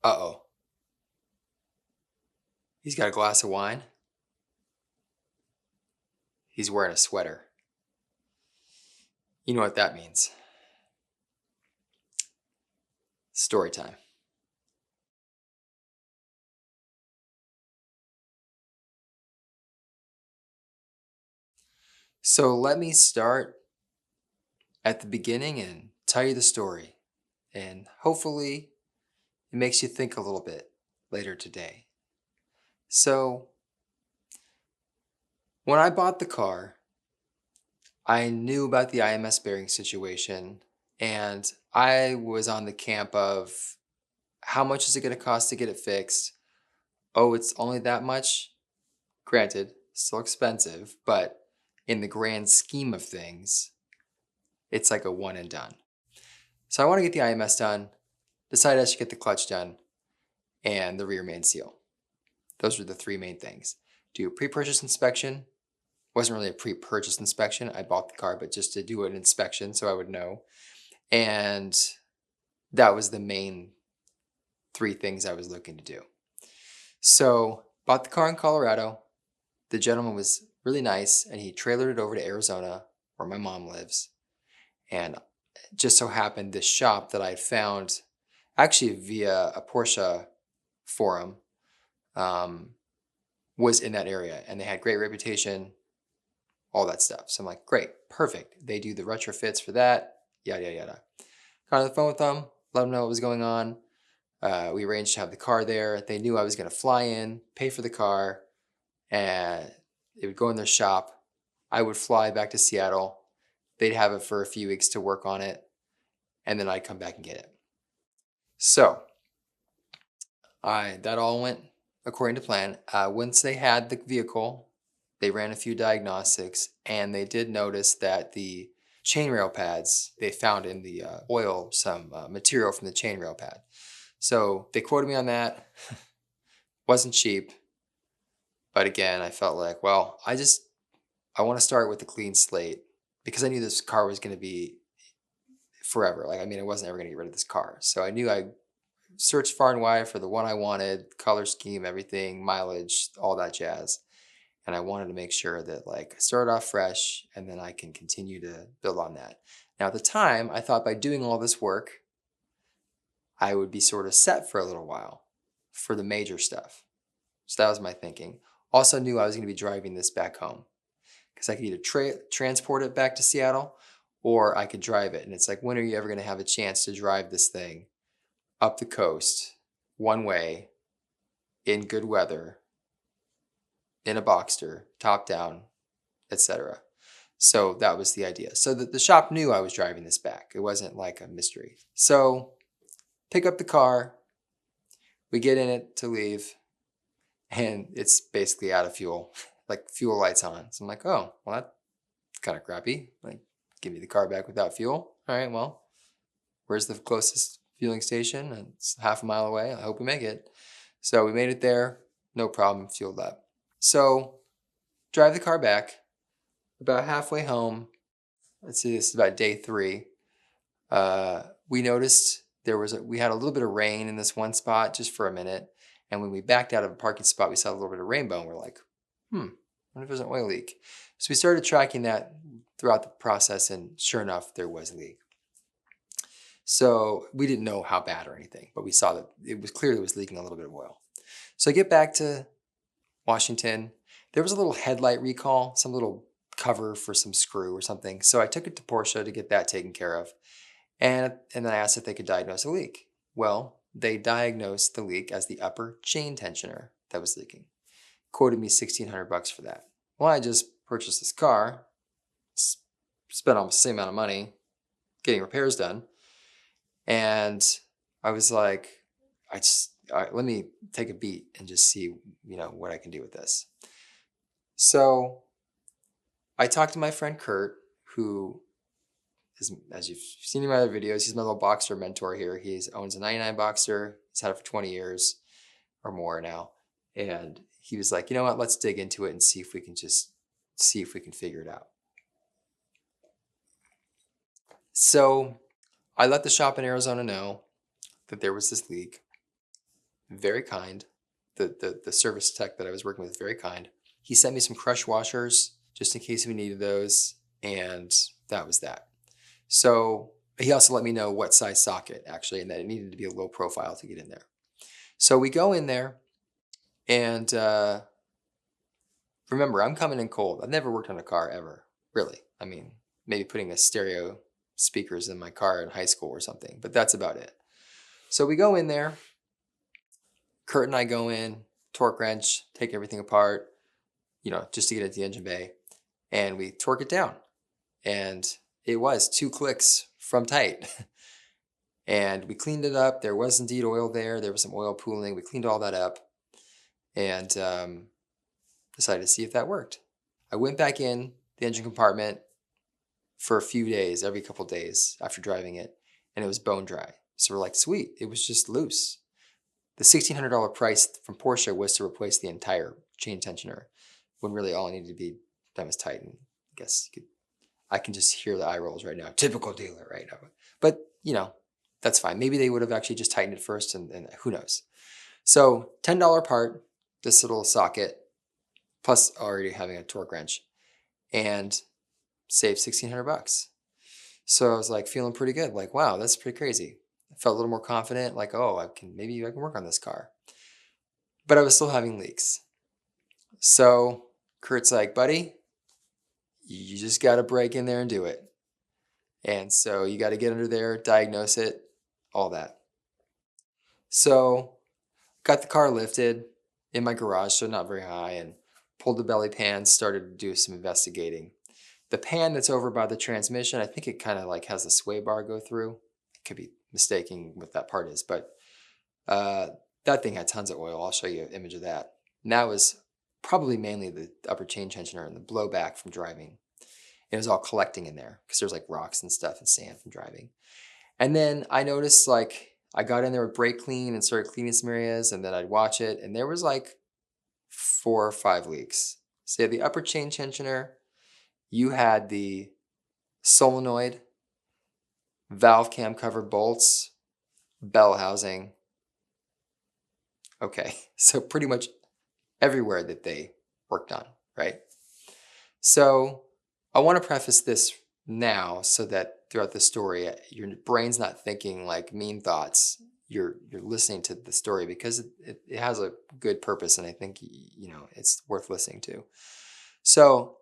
Uh-oh. He's got a glass of wine. He's wearing a sweater. You know what that means. Story time. So let me start at the beginning and tell you the story. And hopefully it makes you think a little bit later today. So when I bought the car, I knew about the IMS bearing situation, and I was on the camp of how much is it going to cost to get it fixed? Oh, it's only that much? Granted, still expensive, but in the grand scheme of things, it's like a one and done. So I want to get the IMS done, decided I should get the clutch done, and the rear main seal. Those are the three main things. Do a pre-purchase inspection. Wasn't really a pre-purchase inspection. I bought the car, but just to do an inspection so I would know. And that was the main three things I was looking to do. So bought the car in Colorado. The gentleman was really nice and he trailered it over to Arizona where my mom lives. And it just so happened this shop that I found actually via a Porsche forum um, was in that area and they had great reputation, all that stuff. So I'm like, great, perfect. They do the retrofits for that, yada, yada, yada. Got on the phone with them, let them know what was going on. We arranged to have the car there. They knew I was going to fly in, pay for the car, and it would go in their shop. I would fly back to Seattle. They'd have it for a few weeks to work on it, and then I'd come back and get it. So that all went according to plan. Once they had the vehicle, they ran a few diagnostics, and they did notice that the chainrail pads they found in the oil some material from the chainrail pad. So they quoted me on that. Wasn't cheap, but again, I felt like, well, I want to start with a clean slate because I knew this car was going to be forever. Like, I mean, I wasn't ever going to get rid of this car. So I knew I searched far and wide for the one I wanted, color scheme, everything, mileage, all that jazz. And I wanted to make sure that like I started off fresh and then I can continue to build on that. Now, at the time, I thought by doing all this work, I would be sort of set for a little while for the major stuff. So that was my thinking. Also knew I was going to be driving this back home because I could either transport it back to Seattle or I could drive it. And it's like, when are you ever going to have a chance to drive this thing up the coast one way in good weather in a Boxster, top down, etc. So that was the idea. So the shop knew I was driving this back. It wasn't like a mystery. So pick up the car, we get in it to leave, and it's basically out of fuel, like fuel lights on. So I'm like, oh, well, that's kind of crappy. Like, give me the car back without fuel. All right, well, where's the closest fueling station? It's half a mile away. I hope we make it. So we made it there, no problem, fueled up. So drive the car back. About halfway home, let's see, this is about day 3. We noticed we had a little bit of rain in this one spot just for a minute. And when we backed out of a parking spot, we saw a little bit of rainbow and we're like, I wonder if there's an oil leak. So we started tracking that throughout the process and sure enough, there was a leak. So we didn't know how bad or anything, but we saw that it was clear it was leaking a little bit of oil. So I get back to Washington. There was a little headlight recall, some little cover for some screw or something. So I took it to Porsche to get that taken care of. And then I asked if they could diagnose a leak. Well, they diagnosed the leak as the upper chain tensioner that was leaking. Quoted me $1,600 for that. Well, I just purchased this car, spent almost the same amount of money getting repairs done. And I was like, all right, let me take a beat and just see, what I can do with this. So I talked to my friend Kurt, who is, as you've seen in my other videos, he's my little Boxster mentor here. He owns a 99 Boxster. He's had it for 20 years or more now. And he was like, you know what, let's dig into it and see if we can figure it out. So I let the shop in Arizona know that there was this leak. very kind. The service tech that I was working with, very kind. He sent me some crush washers just in case we needed those, and that was that. So he also let me know what size socket actually, and that it needed to be a low profile to get in there. So we go in there, and remember, I'm coming in cold. I've never worked on a car ever, really. I mean, maybe putting a stereo speakers in my car in high school or something, but that's about it. So we go in there. Kurt and I go in, torque wrench, take everything apart, just to get at the engine bay, and we torque it down. And it was 2 clicks from tight. And we cleaned it up. There was indeed oil there. There was some oil pooling. We cleaned all that up and decided to see if that worked. I went back in the engine compartment for a few days, every couple days after driving it, and it was bone dry. So we're like, sweet, it was just loose. The $1,600 price from Porsche was to replace the entire chain tensioner, when really all I needed to be done was tighten. I guess I can just hear the eye rolls right now. Typical dealer, right? But, that's fine. Maybe they would have actually just tightened it first, and who knows. So $10 part, this little socket, plus already having a torque wrench, and save $1,600. So I was like feeling pretty good. Like, wow, that's pretty crazy. I felt a little more confident. Like, oh, maybe I can work on this car. But I was still having leaks. So Kurt's like, buddy, you just got to break in there and do it. And so you got to get under there, diagnose it, all that. So got the car lifted in my garage, so not very high, and pulled the belly pan, started to do some investigating. The pan that's over by the transmission, I think it kind of like has a sway bar go through. I could be mistaking what that part is, but that thing had tons of oil. I'll show you an image of that. And that was probably mainly the upper chain tensioner and the blowback from driving. It was all collecting in there because there's like rocks and stuff and sand from driving. And then I noticed I got in there with brake clean and started cleaning some areas, and then I'd watch it, and there was 4 or 5 leaks. So the upper chain tensioner, you had the solenoid, valve cam cover bolts, bell housing. Okay, so pretty much everywhere that they worked on, right? So I want to preface this now so that throughout the story, your brain's not thinking like mean thoughts. You're listening to the story because it has a good purpose, and I think it's worth listening to. So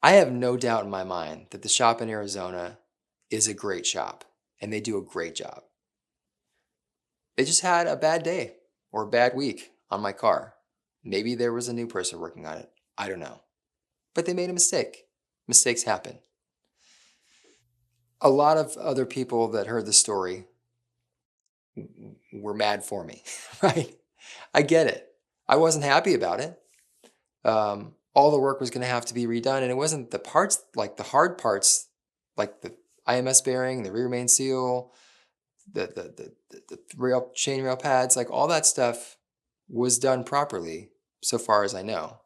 I have no doubt in my mind that the shop in Arizona is a great shop, and they do a great job. They just had a bad day or a bad week on my car. Maybe there was a new person working on it. I don't know. But they made a mistake. Mistakes happen. A lot of other people that heard the story were mad for me, right? I get it. I wasn't happy about it. All the work was going to have to be redone, and it wasn't the parts, like the hard parts, like the IMS bearing, the rear main seal, the chain rail pads, like all that stuff was done properly so far as I know.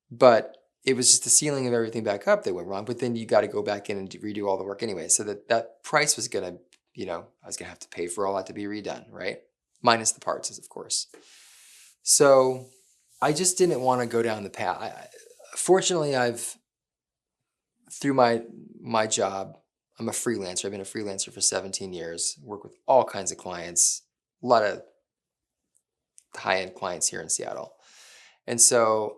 But it was just the sealing of everything back up that went wrong. But then you got to go back in and redo all the work anyway. So that price was going to, I was going to have to pay for all that to be redone, right? Minus the parts, of course. So I just didn't want to go down the path. Fortunately, through my job, I'm a freelancer. I've been a freelancer for 17 years, work with all kinds of clients, a lot of high-end clients here in Seattle. And so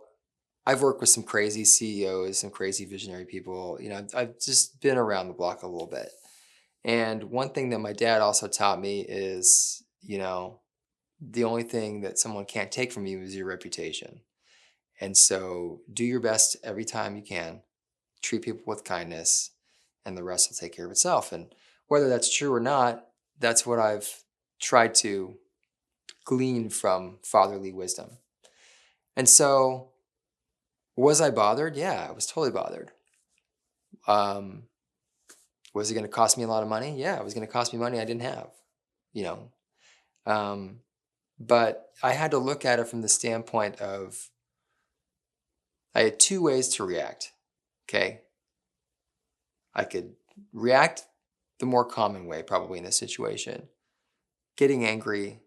I've worked with some crazy CEOs, some crazy visionary people. I've just been around the block a little bit. And one thing that my dad also taught me is, the only thing that someone can't take from you is your reputation. And so do your best every time you can, treat people with kindness, and the rest will take care of itself. And whether that's true or not, that's what I've tried to glean from fatherly wisdom. And so was I bothered? Yeah, I was totally bothered. Was it going to cost me a lot of money? Yeah, it was going to cost me money I didn't have, But I had to look at it from the standpoint of I had 2 ways to react, okay? I could react the more common way probably in this situation, getting angry,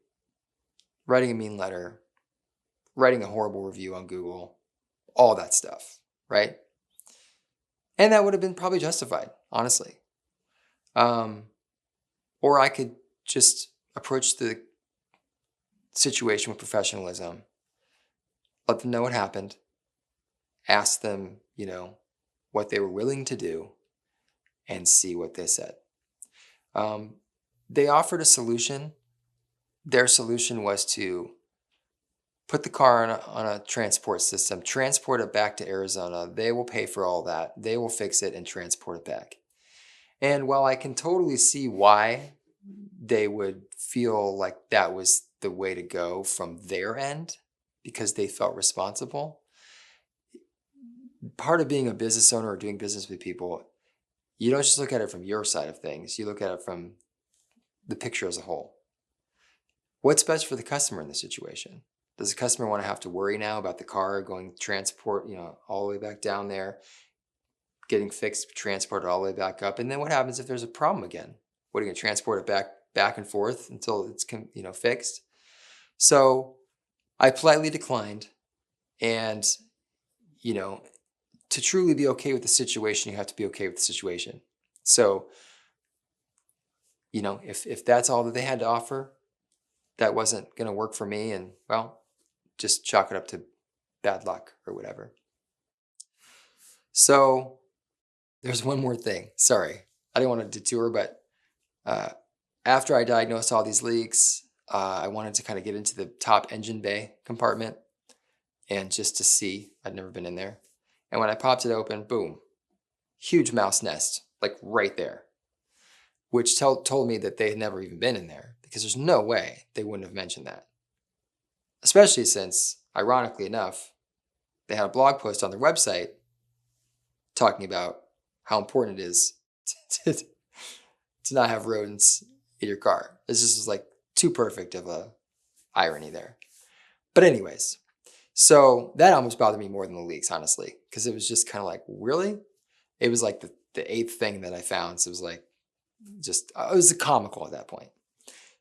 writing a mean letter, writing a horrible review on Google, all that stuff, right? And that would have been probably justified, honestly. Or I could just approach the situation with professionalism, let them know what happened, ask them, what they were willing to do, and see what they said. They offered a solution. Their solution was to put the car on a transport system, transport it back to Arizona. They will pay for all that. They will fix it and transport it back. And while I can totally see why they would feel like that was the way to go from their end because they felt responsible, part of being a business owner or doing business with people, you don't just look at it from your side of things. You look at it from the picture as a whole. What's best for the customer in this situation? Does the customer want to have to worry now about the car going transport, all the way back down there, getting fixed, transported all the way back up? And then what happens if there's a problem again? What, are you going to transport it back and forth until it's fixed? So I politely declined. And, to truly be okay with the situation, you have to be okay with the situation. So, if that's all that they had to offer, that wasn't going to work for me, and well, just chalk it up to bad luck or whatever. So there's one more thing. Sorry, I didn't want to detour, but after I diagnosed all these leaks, I wanted to kind of get into the top engine bay compartment and just to see. I'd never been in there. And when I popped it open, boom, huge mouse nest, like right there, which told me that they had never even been in there because there's no way they wouldn't have mentioned that. Especially since, ironically enough, they had a blog post on their website talking about how important it is to not have rodents in your car. This just was like too perfect of a irony there. But anyways, so that almost bothered me more than the leaks, honestly, because it was just kind of like, really? It was like the eighth thing that I found. So it was like, it was comical at that point.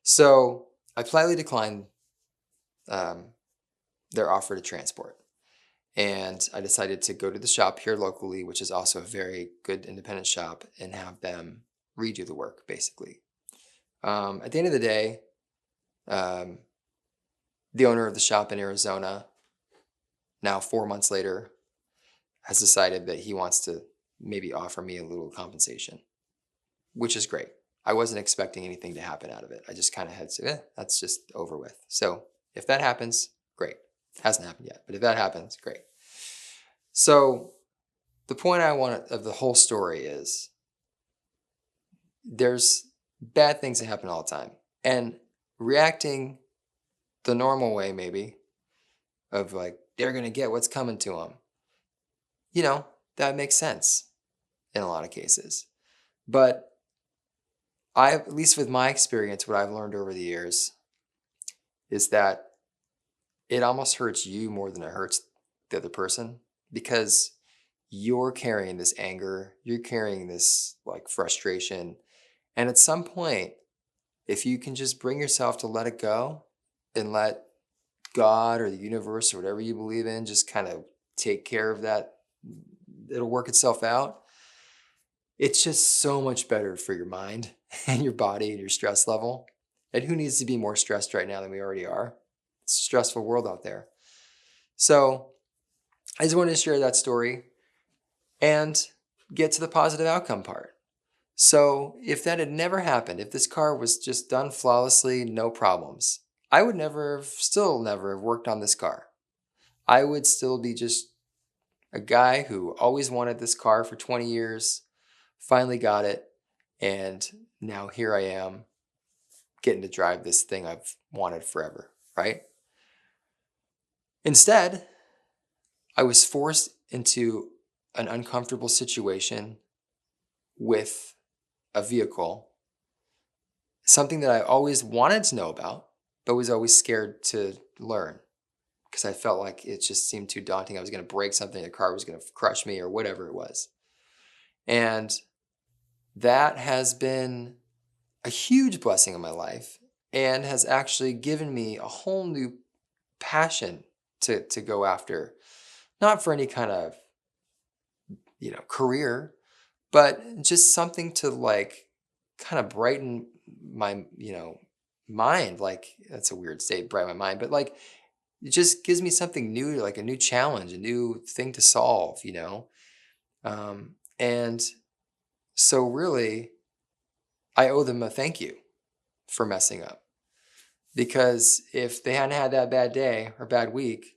So I politely declined their offer to transport. And I decided to go to the shop here locally, which is also a very good independent shop, and have them redo the work, basically. At the end of the day, the owner of the shop in Arizona, now 4 months later, has decided that he wants to maybe offer me a little compensation, which is great. I wasn't expecting anything to happen out of it. I just kind of had to say, that's just over with. So if that happens, great. Hasn't happened yet, but if that happens, great. So the point of the whole story is there's bad things that happen all the time. And reacting the normal way, maybe, of like, they're going to get what's coming to them, that makes sense in a lot of cases. But at least with my experience, what I've learned over the years is that it almost hurts you more than it hurts the other person, because you're carrying this anger, you're carrying this like frustration. And at some point, if you can just bring yourself to let it go and let God or the universe or whatever you believe in just kind of take care of that, it'll work itself out. It's just so much better for your mind and your body and your stress level. And who needs to be more stressed right now than we already are? It's a stressful world out there. So I just wanted to share that story and get to the positive outcome part. So if that had never happened, if this car was just done flawlessly, no problems, I would still never have worked on this car. I would still be just a guy who always wanted this car for 20 years, finally got it, and now here I am getting to drive this thing I've wanted forever, right? Instead, I was forced into an uncomfortable situation with a vehicle, something that I always wanted to know about, but was always scared to learn because I felt like it just seemed too daunting. I was going to break something, the car was going to crush me or whatever it was. And that has been a huge blessing in my life. and has actually given me a whole new passion to go after. Not for any kind of, career, but just something to like kind of brighten my, mind. Like that's a weird state, brighten my mind, but like it just gives me something new, like a new challenge, a new thing to solve. And so really, I owe them a thank you for messing up because if they hadn't had that bad day or bad week,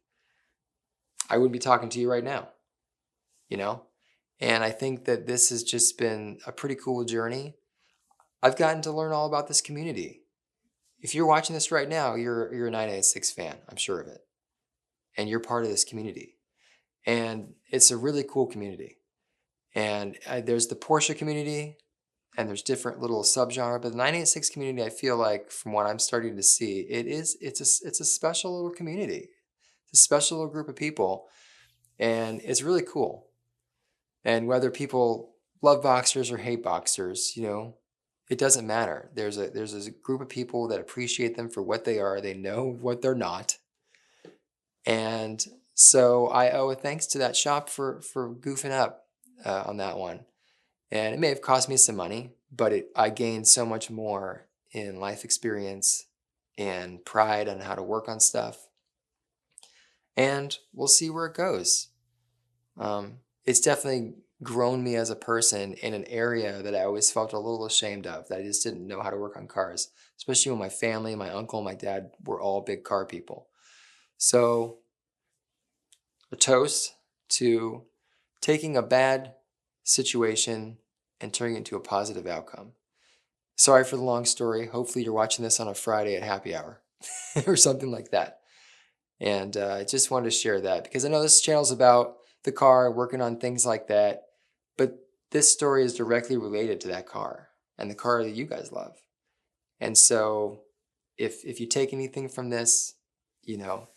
I wouldn't be talking to you right now, you know? And I think that this has just been a pretty cool journey. I've gotten to learn all about this community. If you're watching this right now, you're a 986 fan, I'm sure of it. And you're part of this community. And it's a really cool community. And there's the Porsche community, and there's different little subgenre, but the 986 community, I feel like from what I'm starting to see, it's a special little community. It's a special little group of people, and it's really cool. And whether people love boxers or hate boxers, it doesn't matter. There's a group of people that appreciate them for what they are. They know what they're not. And so I owe a thanks to that shop for goofing up on that one. And it may have cost me some money, but I gained so much more in life experience and pride on how to work on stuff. And we'll see where it goes. It's definitely grown me as a person in an area that I always felt a little ashamed of, that I just didn't know how to work on cars, especially when my family, my uncle, my dad were all big car people. So, a toast to taking a bad situation and turning it into a positive outcome. Sorry for the long story. Hopefully, you're watching this on a Friday at happy hour or something like that. And I just wanted to share that because I know this channel is about the car, working on things like that. But this story is directly related to that car and the car that you guys love. And so if you take anything from this, you know,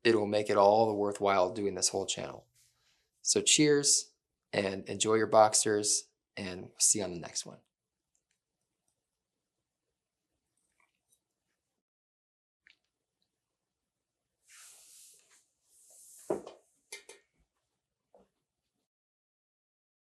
it will make it all the worthwhile doing this whole channel. So cheers and enjoy your Boxsters, and see you on the next one.